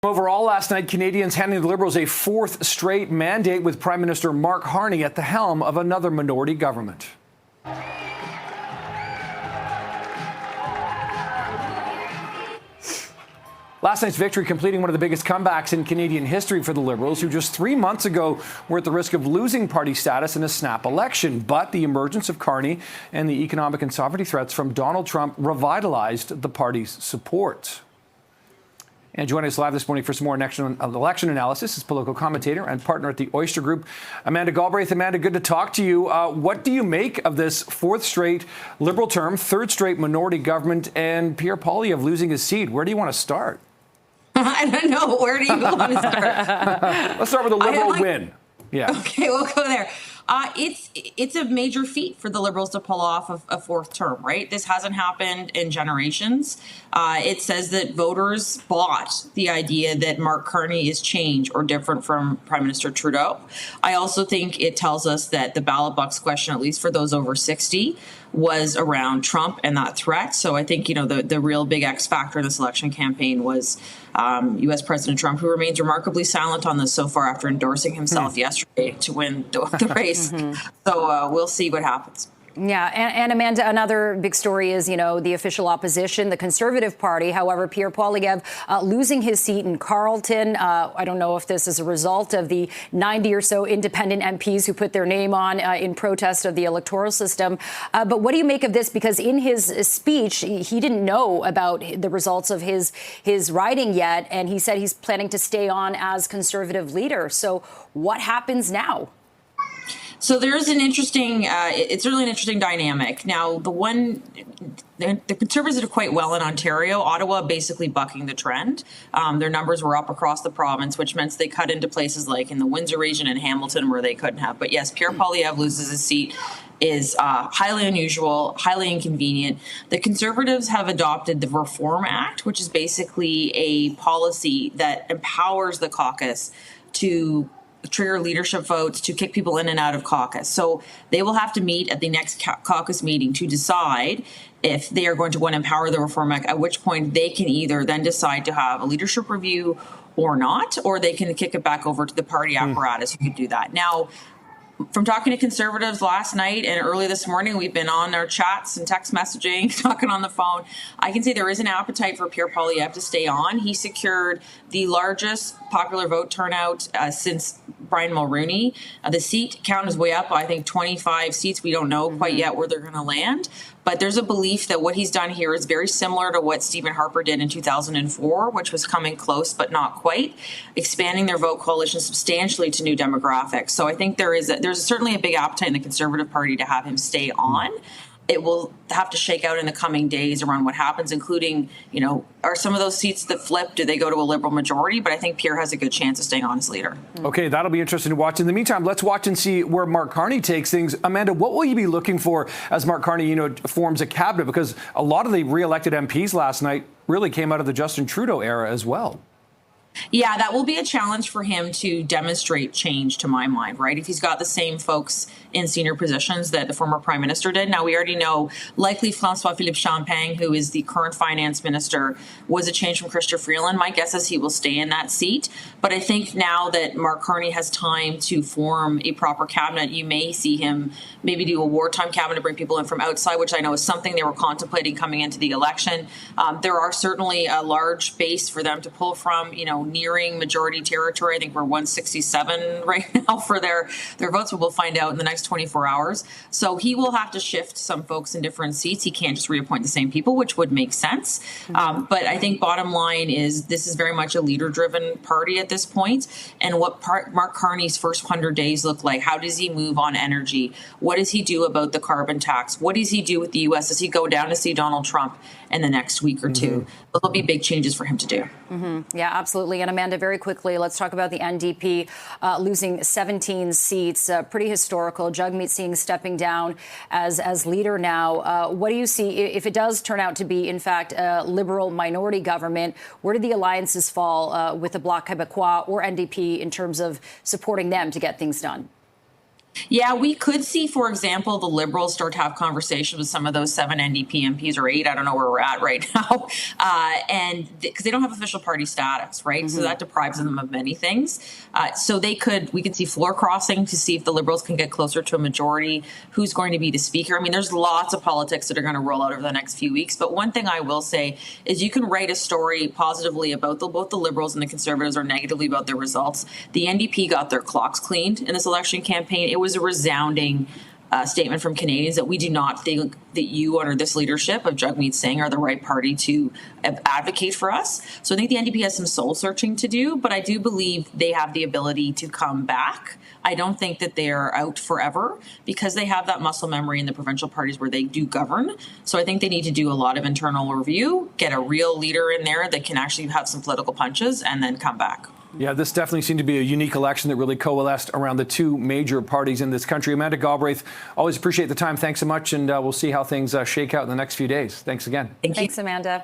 Overall, last night, Canadians handing the Liberals a fourth straight mandate with Prime Minister Mark Carney at the helm of another minority government. Last night's victory completing one of the biggest comebacks in Canadian history for the Liberals, who just 3 months ago were at the risk of losing party status in a snap election. But the emergence of Carney and the economic and sovereignty threats from Donald Trump revitalized the party's support. And joining us live this morning for some more election analysis is political commentator and partner at the Oyster Group, Amanda Galbraith. Amanda, good to talk to you. What do you make of this fourth straight Liberal term, third straight minority government, and Pierre Poilievre losing his seat? Where do you want to start? I don't know. Where do you want to start? Let's start with a Liberal win. Yeah. Okay, we'll go there. It's a major feat for the Liberals to pull off a fourth term, right? This hasn't happened in generations. It says that voters bought the idea that Mark Carney is change or different from Prime Minister Trudeau. I also think it tells us that the ballot box question, at least for those over 60, was around Trump and that threat. So I think, the real big X factor in this election campaign was U.S. President Trump, who remains remarkably silent on this so far after endorsing himself yesterday to win the race. So we'll see what happens. Yeah. And Amanda, another big story is, the official opposition, the Conservative Party. However, Pierre Poilievre losing his seat in Carleton. I don't know if this is a result of the 90 or so independent MPs who put their name on in protest of the electoral system. But what do you make of this? Because in his speech, he didn't know about the results of his riding yet. And he said he's planning to stay on as Conservative leader. So what happens now? So there's it's really an interesting dynamic. Now, the Conservatives did quite well in Ontario, Ottawa basically bucking the trend. Their numbers were up across the province, which meant they cut into places like in the Windsor region and Hamilton where they couldn't have. But yes, Pierre Poilievre loses his seat is highly unusual, highly inconvenient. The Conservatives have adopted the Reform Act, which is basically a policy that empowers the caucus to trigger leadership votes to kick people in and out of caucus. So they will have to meet at the next caucus meeting to decide if they are going to want to empower the Reform Act, at which point they can either then decide to have a leadership review or not, or they can kick it back over to the party apparatus who could do that. Now, from talking to Conservatives last night and early this morning, we've been on our chats and text messaging, talking on the phone. I can say there is an appetite for Pierre Poilievre to stay on. He secured the largest popular vote turnout since Brian Mulroney. The seat count is way up, I think 25 seats. We don't know quite yet where they're going to land. But there's a belief that what he's done here is very similar to what Stephen Harper did in 2004, which was coming close but not quite, expanding their vote coalition substantially to new demographics. So I think there's certainly a big appetite in the Conservative Party to have him stay on. It will have to shake out in the coming days around what happens, including, are some of those seats that flip, do they go to a Liberal majority? But I think Pierre has a good chance of staying on as leader. Okay, that'll be interesting to watch. In the meantime, let's watch and see where Mark Carney takes things. Amanda, what will you be looking for as Mark Carney, forms a cabinet? Because a lot of the re-elected MPs last night really came out of the Justin Trudeau era as well. Yeah, that will be a challenge for him to demonstrate change, to my mind, right? If he's got the same folks in senior positions that the former prime minister did. Now, we already know likely François-Philippe Champagne, who is the current finance minister, was a change from Chrystia Freeland. My guess is he will stay in that seat. But I think now that Mark Carney has time to form a proper cabinet, you may see him maybe do a wartime cabinet, bring people in from outside, which I know is something they were contemplating coming into the election. There are certainly a large base for them to pull from, nearing majority territory. I think we're 167 right now for their votes, but we'll find out in the next 24 hours. So he will have to shift some folks in different seats. He can't just reappoint the same people, which would make sense. But I think bottom line is this is very much a leader-driven party at this point. And what Mark Carney's first 100 days look like? How does he move on energy? What does he do about the carbon tax? What does he do with the U.S.? Does he go down to see Donald Trump in the next week or two? There'll be big changes for him to do. Yeah, absolutely. And Amanda, very quickly, let's talk about the NDP losing 17 seats. Pretty historical. Jagmeet Singh stepping down as leader now. What do you see if it does turn out to be, in fact, a Liberal minority government? Where do the alliances fall with the Bloc Québécois or NDP in terms of supporting them to get things done? Yeah, we could see, for example, the Liberals start to have conversations with some of those 7 NDP MPs or 8. I don't know where we're at right now. And because they don't have official party status, right? So that deprives them of many things. So we could see floor crossing to see if the Liberals can get closer to a majority. Who's going to be the speaker? I mean, there's lots of politics that are going to roll out over the next few weeks. But one thing I will say is you can write a story positively about both the Liberals and the Conservatives or negatively about their results. The NDP got their clocks cleaned in this election campaign. It was a resounding statement from Canadians that we do not think that you under this leadership of Jagmeet Singh are the right party to advocate for us. So I think the NDP has some soul searching to do, but I do believe they have the ability to come back. I don't think that they're out forever because they have that muscle memory in the provincial parties where they do govern. So I think they need to do a lot of internal review, get a real leader in there that can actually have some political punches and then come back. Yeah, this definitely seemed to be a unique election that really coalesced around the two major parties in this country. Amanda Galbraith, always appreciate the time. Thanks so much, and we'll see how things shake out in the next few days. Thanks again. Thanks, Amanda.